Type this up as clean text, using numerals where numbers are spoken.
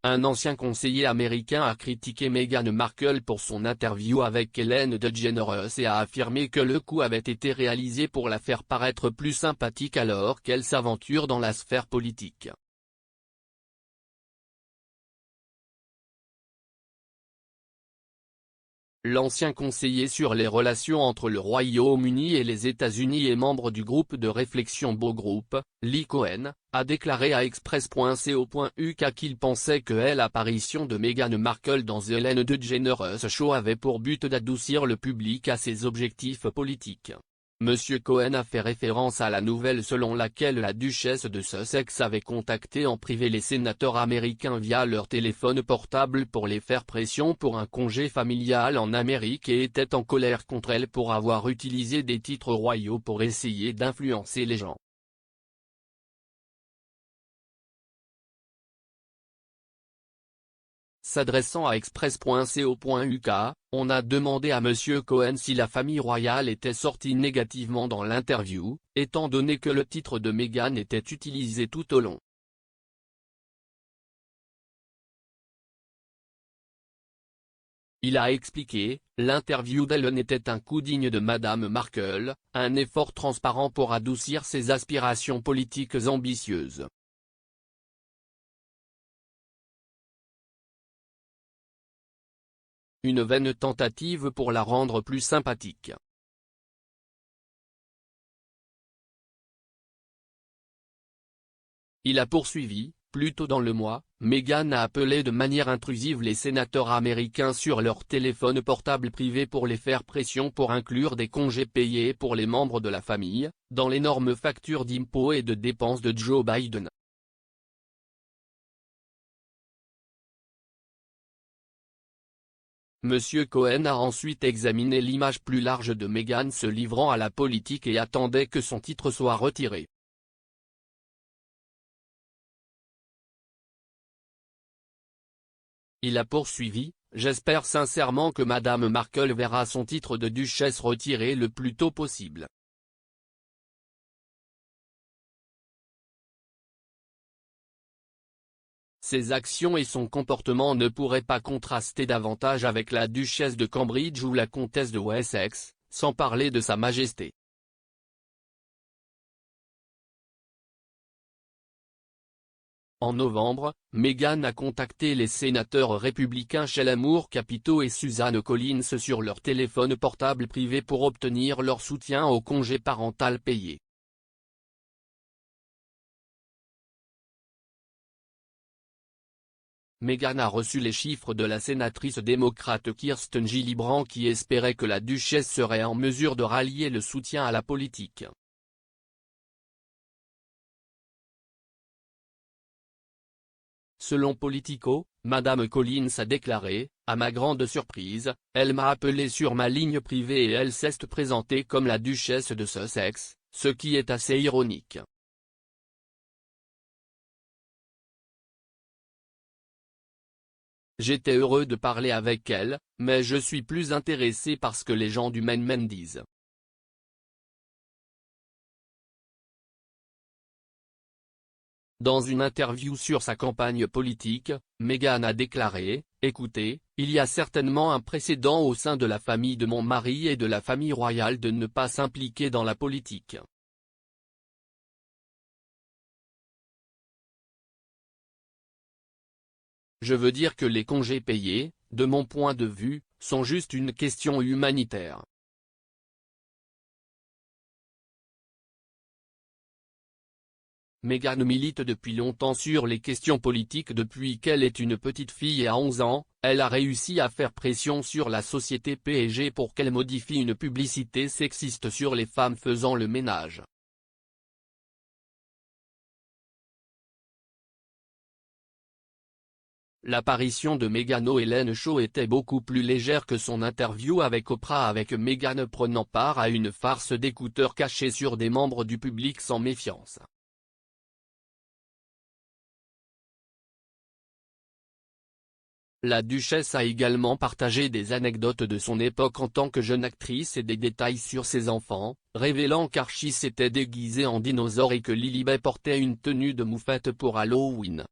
Un ancien conseiller américain a critiqué Meghan Markle pour son interview avec Ellen DeGeneres et a affirmé que le coup avait été réalisé pour la faire paraître plus sympathique alors qu'elle s'aventure dans la sphère politique. L'ancien conseiller sur les relations entre le Royaume-Uni et les États-Unis et membre du groupe de réflexion Beau Groupe, Lee Cohen, a déclaré à Express.co.uk qu'il pensait que l'apparition de Meghan Markle dans The Ellen DeGeneres Show avait pour but d'adoucir le public à ses objectifs politiques. Monsieur Cohen a fait référence à la nouvelle selon laquelle la duchesse de Sussex avait contacté en privé les sénateurs américains via leur téléphone portable pour les faire pression pour un congé familial en Amérique et était en colère contre elle pour avoir utilisé des titres royaux pour essayer d'influencer les gens. S'adressant à Express.co.uk, on a demandé à Monsieur Cohen si la famille royale était sortie négativement dans l'interview, étant donné que le titre de Meghan était utilisé tout au long. Il a expliqué, l'interview d'Ellen était un coup digne de Madame Markle, un effort transparent pour adoucir ses aspirations politiques ambitieuses. Une vaine tentative pour la rendre plus sympathique. Il a poursuivi, plus tôt dans le mois, Meghan a appelé de manière intrusive les sénateurs américains sur leur téléphone portable privé pour les faire pression pour inclure des congés payés pour les membres de la famille, dans l'énorme facture d'impôts et de dépenses de Joe Biden. Monsieur Cohen a ensuite examiné l'image plus large de Meghan se livrant à la politique et attendait que son titre soit retiré. Il a poursuivi, « J'espère sincèrement que Madame Markle verra son titre de duchesse retiré le plus tôt possible. Ses actions et son comportement ne pourraient pas contraster davantage avec la duchesse de Cambridge ou la comtesse de Wessex, sans parler de Sa Majesté. » En novembre, Meghan a contacté les sénateurs républicains Shellamur Capito et Suzanne Collins sur leur téléphone portable privé pour obtenir leur soutien au congé parental payé. Meghan a reçu les chiffres de la sénatrice démocrate Kirsten Gillibrand qui espérait que la duchesse serait en mesure de rallier le soutien à la politique. Selon Politico, Madame Collins a déclaré, « À ma grande surprise, elle m'a appelé sur ma ligne privée et elle s'est présentée comme la duchesse de Sussex, ce qui est assez ironique. » J'étais heureux de parler avec elle, mais je suis plus intéressé par ce que les gens du Maine disent. Dans une interview sur sa campagne politique, Meghan a déclaré, « Écoutez, il y a certainement un précédent au sein de la famille de mon mari et de la famille royale de ne pas s'impliquer dans la politique. Je veux dire que les congés payés, de mon point de vue, sont juste une question humanitaire. » Meghan milite depuis longtemps sur les questions politiques depuis qu'elle est une petite fille et à 11 ans, elle a réussi à faire pression sur la société P&G pour qu'elle modifie une publicité sexiste sur les femmes faisant le ménage. L'apparition de Meghan au Ellen Show était beaucoup plus légère que son interview avec Oprah avec Meghan prenant part à une farce d'écouteurs cachés sur des membres du public sans méfiance. La duchesse a également partagé des anecdotes de son époque en tant que jeune actrice et des détails sur ses enfants, révélant qu'Archie s'était déguisé en dinosaure et que Lilibet portait une tenue de moufette pour Halloween.